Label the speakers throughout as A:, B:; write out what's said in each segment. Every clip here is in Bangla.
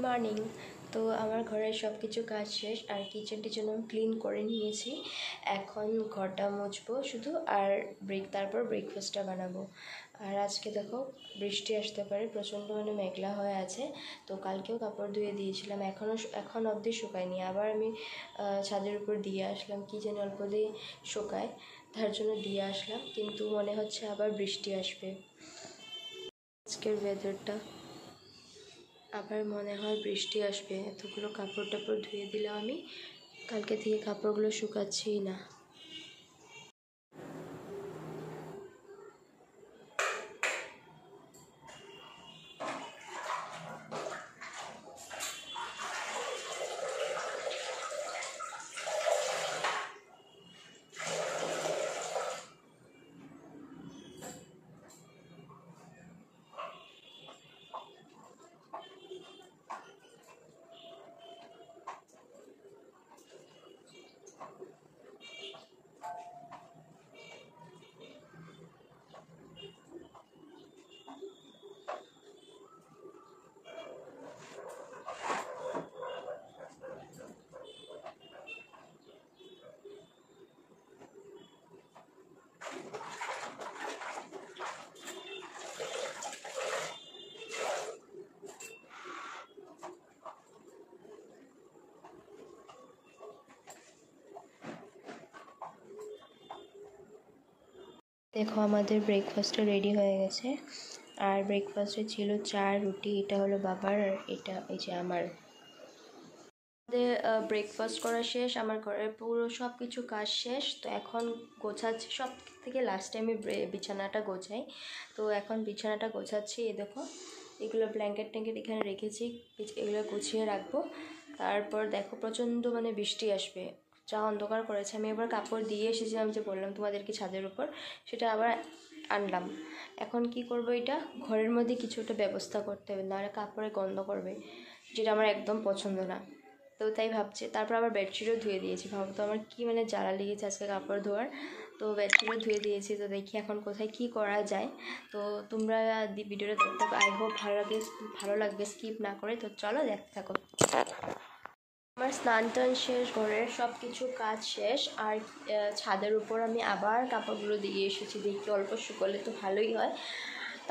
A: মর্নিং। তো আমার ঘরের সব কিছু কাজ শেষ আর কিচেন টিচেন আমি ক্লিন করে নিয়েছি। এখন ঘরটা মুছবো শুধু, আর তারপর ব্রেকফাস্টটা বানাবো। আর আজকে দেখো বৃষ্টি আসতে পারে, প্রচণ্ড মেঘলা হয়ে আছে। তো কালকেও কাপড় ধুয়ে দিয়েছিলাম, এখন অবধি শুকায়নি। আবার আমি ছাদের উপর দিয়ে আসলাম, কি যেন অল্প দিয়ে শুকায়, তার জন্য দিয়ে আসলাম, কিন্তু মনে হচ্ছে আবার বৃষ্টি আসবে। আজকের ওয়েদারটা আবার মনে হয় বৃষ্টি আসবে। এতগুলো কাপড় টাপড় ধুয়ে দিলাম আমি, কালকে থেকে কাপড়গুলো শুকাচ্ছিই না। দেখো আমাদের ব্রেকফাস্টটা রেডি হয়ে গেছে। আর ব্রেকফাস্টে ছিল চা রুটি, এটা হলো বাবার আর এটা এই যে আমার। আমাদের ব্রেকফাস্ট করা শেষ, আমার ঘরের পুরো সব কিছু কাজ শেষ। তো এখন গোছাচ্ছি, সব থেকে লাস্টে আমি বিছানাটা গোছাই। তো এখন বিছানাটা গোছাচ্ছি। এই দেখো এগুলো ব্ল্যাঙ্কেট ট্যাঙ্কেট এখানে রেখেছি, এগুলো গুছিয়ে রাখবো। তারপর দেখো প্রচণ্ড বৃষ্টি আসবে, যা অন্ধকার করেছে। আমি এবার কাপড় দিয়ে এসেছিলাম, যে বললাম তোমাদেরকে ছাদের উপর, সেটা আবার আনলাম। এখন কি করব, এটা ঘরের মধ্যে কিছু একটা ব্যবস্থা করতে হবে, নাহলে কাপড়ে গন্ধ করবে, যেটা আমার একদম পছন্দ না। তো তাই ভাবছি। তারপর আবার বেডশিটও ধুয়ে দিয়েছি। ভাবতো আমার কি জ্বালা লেগেছে আজকে কাপড় ধোয়ার। তো বেডশিটও ধুয়ে দিয়েছি। তো দেখি এখন কোথায় কি করা যায়। তো তোমরা ভিডিওটা দেখতে থাকো, আই হোপ ভালো লাগবে স্কিপ না করে। তো চলো দেখতে থাকো। আমার স্নান টান শেষ, ঘরের সব কিছু কাজ শেষ, আর ছাদের উপর আমি আবার কাপড়গুলো দিয়ে এসেছি। দেখি অল্প শুকোলে তো ভালোই হয়।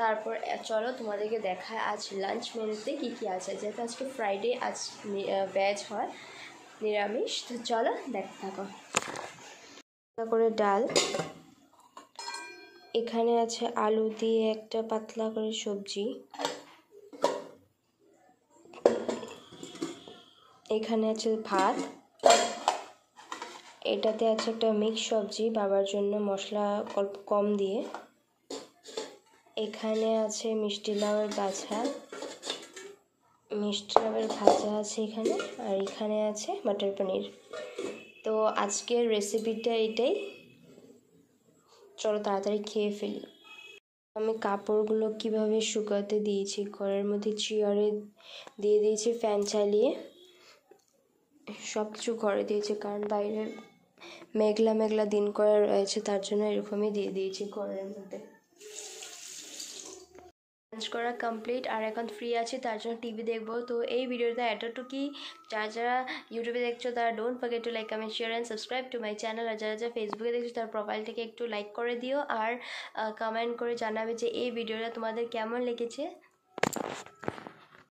A: তারপর চলো তোমাদেরকে দেখায় আজ লাঞ্চ মেনুতে কী কী আছে। যেহেতু আজকে ফ্রাইডে, আজ ভেজ হয়, নিরামিষ। তো চলো দেখতে থাকো। করে ডাল, এখানে আছে আলু দিয়ে একটা পাতলা করে সবজি, এখানে আছে ভাত, এটাতে আছে একটা মিক্স সবজি বাবার জন্য, মশলা অল্প কম দিয়ে, এখানে আছে মিষ্টি লাউয়ের ভাজা আছে এখানে, আর এখানে আছে মটর পনির। তো আজকের রেসিপিটা এটাই, চলো তাড়াতাড়ি খেয়ে ফেলি। আমি কাপড়গুলো কিভাবে শুকাতে দিয়েছি, ঘরের মধ্যে চেয়ারে দিয়ে দিয়েছি ফ্যান চালিয়ে, সব কিছু ঘরে দিয়েছি, কারণ বাইরে মেঘলা দিন করে রয়েছে, তার জন্য এরকমই দিয়ে দিয়েছি ঘরের মধ্যে। লাঞ্চ করা কমপ্লিট, আর এখন ফ্রি আছি, তার জন্য টিভি দেখবো। তো এই ভিডিওটা এতটুকুই। যারা ইউটিউবে দেখছো তারা don't forget to like, comment, share and subscribe to my channel. আর যারা ফেসবুকে দেখছো তার প্রোফাইলটাকে একটু লাইক করে দিও, আর কমেন্ট করে জানাবে যে এই ভিডিওটা তোমাদের কেমন লেগেছে।